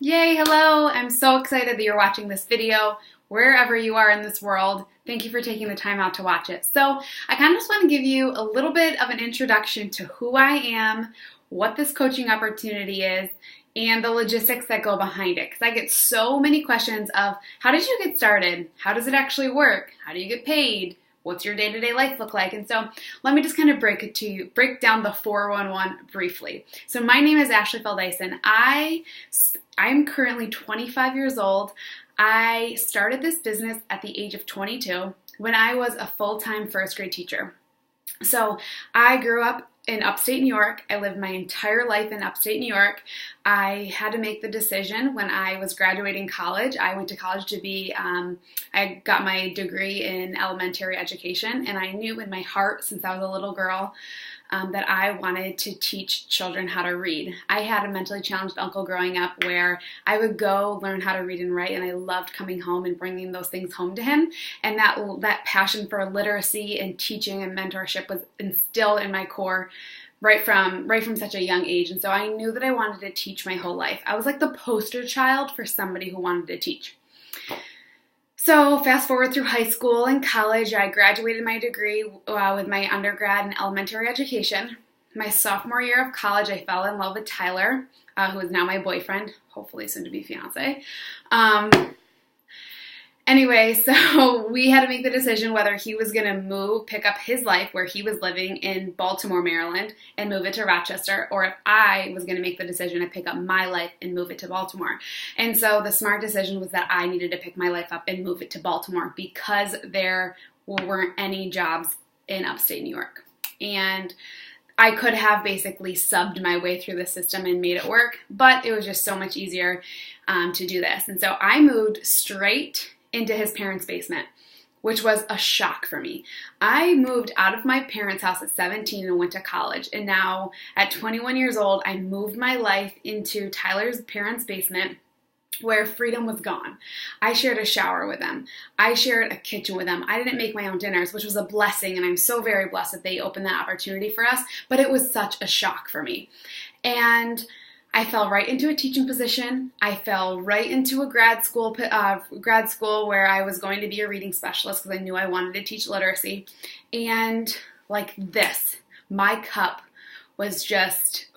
Yay, hello! I'm so excited that you're watching this video, wherever you are in this world. Thank you for taking the time out to watch it. So I kind of just want to give you a little bit of an introduction to who I am, what this coaching opportunity is, and the logistics that go behind it. Because I get so many questions of, how did you get started? How does it actually work? How do you get paid? What's your day-to-day life look like? And so let me just kind of break down the 411 briefly. So my name is Ashley Feldison. I'm currently 25 years old. I started this business at the age of 22 when I was a full-time first grade teacher. So I grew up in upstate New York. I lived my entire life in upstate New York. I had to make the decision when I was graduating college. I went to college I got my degree in elementary education, and I knew in my heart since I was a little girl that I wanted to teach children how to read. I had a mentally challenged uncle growing up where I would go learn how to read and write, and I loved coming home and bringing those things home to him. And that passion for literacy and teaching and mentorship was instilled in my core right from such a young age. And so I knew that I wanted to teach my whole life. I was like the poster child for somebody who wanted to teach. So fast forward through high school and college, I graduated my degree with my undergrad in elementary education. My sophomore year of college, I fell in love with Tyler, who is now my boyfriend, hopefully soon to be fiance. Anyway, so we had to make the decision whether he was going to pick up his life where he was living in Baltimore, Maryland, and move it to Rochester, or if I was going to make the decision to pick up my life and move it to Baltimore. And so the smart decision was that I needed to pick my life up and move it to Baltimore because there weren't any jobs in upstate New York. And I could have basically subbed my way through the system and made it work, but it was just so much easier to do this. And so I moved straight into his parents' basement, which was a shock for me. I moved out of my parents' house at 17 and went to college. And now at 21 years old, I moved my life into Tyler's parents' basement where freedom was gone. I shared a shower with them. I shared a kitchen with them. I didn't make my own dinners, which was a blessing. And I'm so very blessed that they opened that opportunity for us. But it was such a shock for me. And I fell right into a teaching position. I fell right into a grad school where I was going to be a reading specialist because I knew I wanted to teach literacy. And like this, my cup was just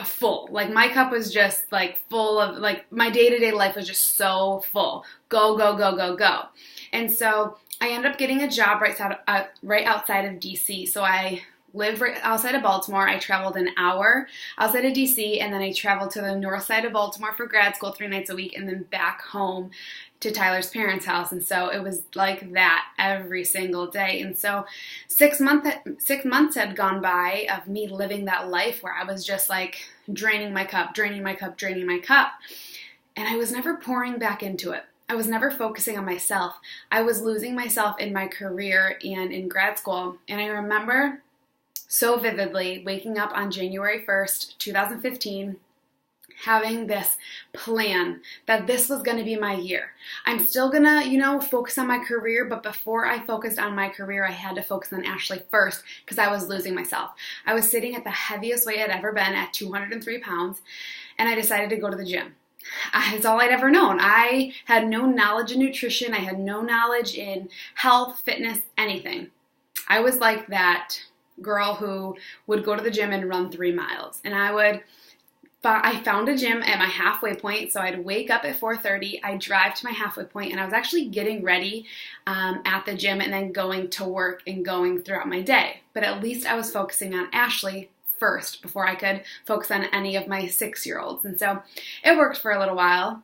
full. Like my cup was just like full of, like my day-to-day life was just so full. Go, go, go, go, go. And so I ended up getting a job right outside of DC. So I lived right outside of Baltimore. I traveled an hour outside of DC, and then I traveled to the north side of Baltimore for grad school 3 nights a week, and then back home to Tyler's parents' house. And so it was like that every single day. And so 6 months had gone by of me living that life where I was just like draining my cup, draining my cup, draining my cup. And I was never pouring back into it. I was never focusing on myself. I was losing myself in my career and in grad school. And I remember so vividly waking up on January 1st, 2015, having this plan that this was going to be my year. I'm still going to, focus on my career, but before I focused on my career, I had to focus on Ashley first because I was losing myself. I was sitting at the heaviest weight I'd ever been at 203 pounds, and I decided to go to the gym. It's all I'd ever known. I had no knowledge in nutrition. I had no knowledge in health, fitness, anything. I was like that girl who would go to the gym and run 3 miles. And I found a gym at my halfway point, so I'd wake up at 4:30, I'd drive to my halfway point, and I was actually getting ready at the gym and then going to work and going throughout my day. But at least I was focusing on Ashley first before I could focus on any of my 6-year-olds. And so it worked for a little while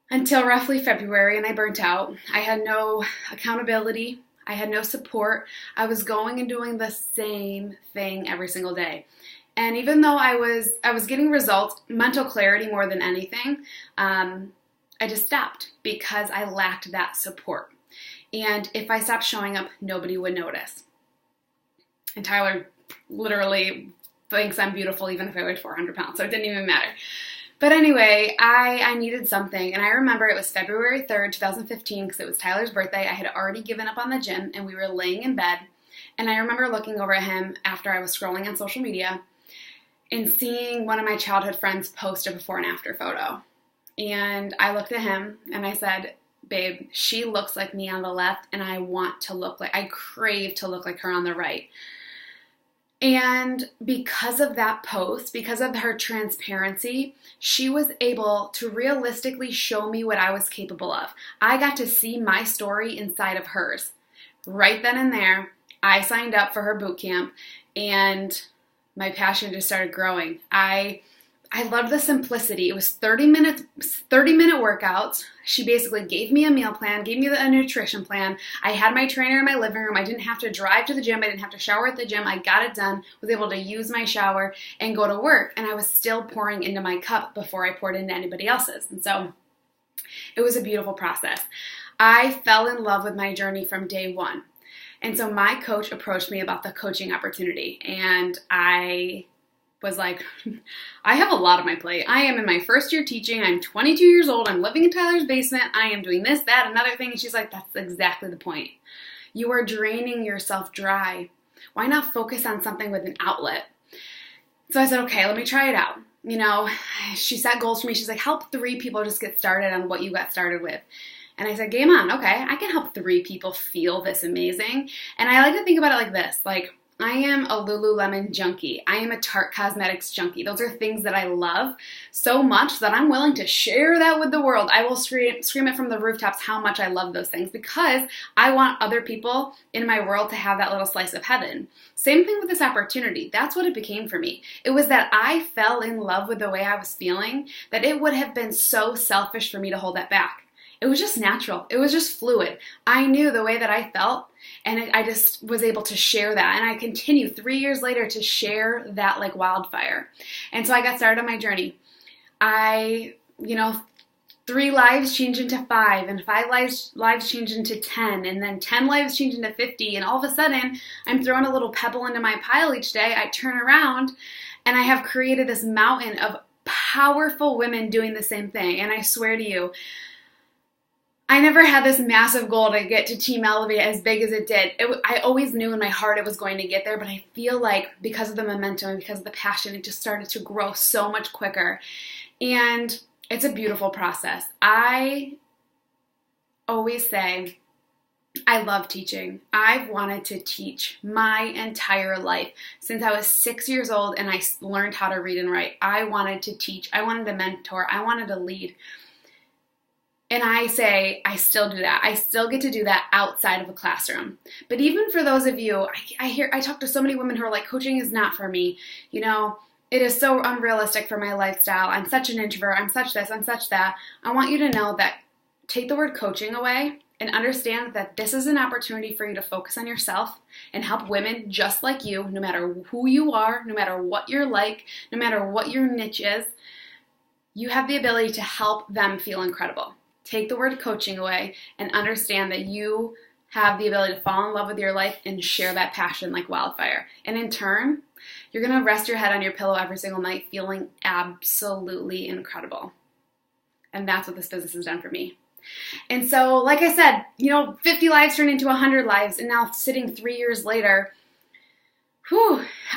until roughly February, and I burnt out. I had no accountability. I had no support. I was going and doing the same thing every single day. And even though I was getting results, mental clarity more than anything, I just stopped because I lacked that support. And if I stopped showing up, nobody would notice. And Tyler literally thinks I'm beautiful even if I weighed 400 pounds, so it didn't even matter. But anyway, I needed something, and I remember it was February 3rd, 2015, because it was Tyler's birthday. I had already given up on the gym, and we were laying in bed, and I remember looking over at him after I was scrolling on social media, and seeing one of my childhood friends post a before and after photo. And I looked at him and I said, babe, she looks like me on the left, and I crave to look like her on the right. And because of that post, because of her transparency, she was able to realistically show me what I was capable of. I got to see my story inside of hers. Right then and there, I signed up for her boot camp, and my passion just started growing. I loved the simplicity. It was 30-minute workouts. She basically gave me a meal plan, gave me a nutrition plan. I had my trainer in my living room. I didn't have to drive to the gym. I didn't have to shower at the gym. I got it done, was able to use my shower and go to work. And I was still pouring into my cup before I poured into anybody else's. And so it was a beautiful process. I fell in love with my journey from day one. And so my coach approached me about the coaching opportunity. And I was like, I have a lot on my plate. I am in my first year teaching. I'm 22 years old. I'm living in Tyler's basement. I am doing this, that, another thing. And she's like, that's exactly the point. You are draining yourself dry. Why not focus on something with an outlet? So I said, okay, let me try it out. You know, she set goals for me. She's like, help 3 people just get started on what you got started with. And I said, game on. Okay, I can help 3 people feel this amazing. And I like to think about it like this. Like, I am a Lululemon junkie. I am a Tarte Cosmetics junkie. Those are things that I love so much that I'm willing to share that with the world. I will scream it from the rooftops how much I love those things, because I want other people in my world to have that little slice of heaven. Same thing with this opportunity. That's what it became for me. It was that I fell in love with the way I was feeling, that it would have been so selfish for me to hold that back. It was just natural. It was just fluid. I knew the way that I felt, and I just was able to share that. And I continue 3 years later to share that like wildfire. And so I got started on my journey. 3 lives changed into 5, and 5 lives changed into 10, and then 10 lives changed into 50. And all of a sudden, I'm throwing a little pebble into my pile each day. I turn around, and I have created this mountain of powerful women doing the same thing. And I swear to you, I never had this massive goal to get to Team Elevate as big as it did. I always knew in my heart it was going to get there, but I feel like because of the momentum and because of the passion, it just started to grow so much quicker. And it's a beautiful process. I always say, I love teaching. I've wanted to teach my entire life. Since I was 6 years old and I learned how to read and write, I wanted to teach. I wanted to mentor. I wanted to lead. And I say, I still do that. I still get to do that outside of a classroom. But even for those of you, I talk to so many women who are like, coaching is not for me. You know, it is so unrealistic for my lifestyle. I'm such an introvert. I'm such this. I'm such that. I want you to know that take the word coaching away and understand that this is an opportunity for you to focus on yourself and help women just like you, no matter who you are, no matter what you're like, no matter what your niche is. You have the ability to help them feel incredible. Take the word coaching away and understand that you have the ability to fall in love with your life and share that passion like wildfire. And in turn, you're going to rest your head on your pillow every single night feeling absolutely incredible. And that's what this business has done for me. And so, like I said, 50 lives turned into 100 lives. And now sitting 3 years later,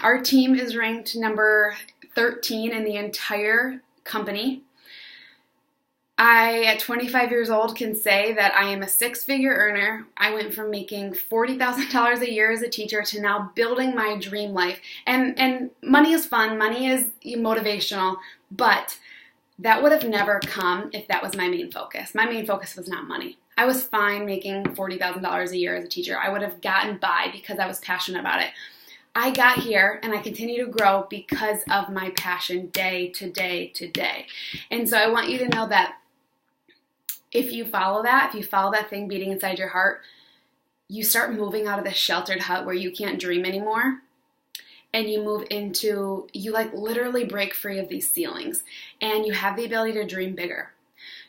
our team is ranked number 13 in the entire company. I, at 25 years old, can say that I am a 6-figure earner. I went from making $40,000 a year as a teacher to now building my dream life. And money is fun, money is motivational, but that would have never come if that was my main focus. My main focus was not money. I was fine making $40,000 a year as a teacher. I would have gotten by because I was passionate about it. I got here and I continue to grow because of my passion day to day to day. And so I want you to know that if you follow that thing beating inside your heart, you start moving out of the sheltered hut where you can't dream anymore. And you move into, you literally break free of these ceilings. And you have the ability to dream bigger.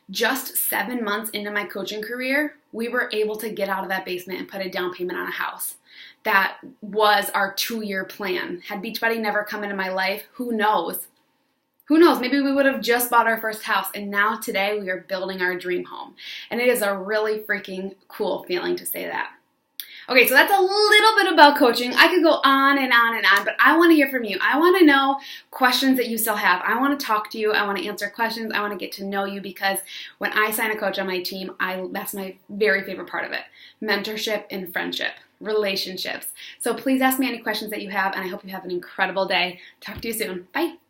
Just 7 months into my coaching career, we were able to get out of that basement and put a down payment on a house. That was our 2-year plan. Had Beachbody never come into my life, who knows? Who knows? Maybe we would have just bought our first house, and now today we are building our dream home. And it is a really freaking cool feeling to say that. Okay, so that's a little bit about coaching. I could go on and on and on, but I want to hear from you. I want to know questions that you still have. I want to talk to you. I want to answer questions. I want to get to know you, because when I sign a coach on my team, that's my very favorite part of it. Mentorship and friendship, relationships. So please ask me any questions that you have, and I hope you have an incredible day. Talk to you soon. Bye.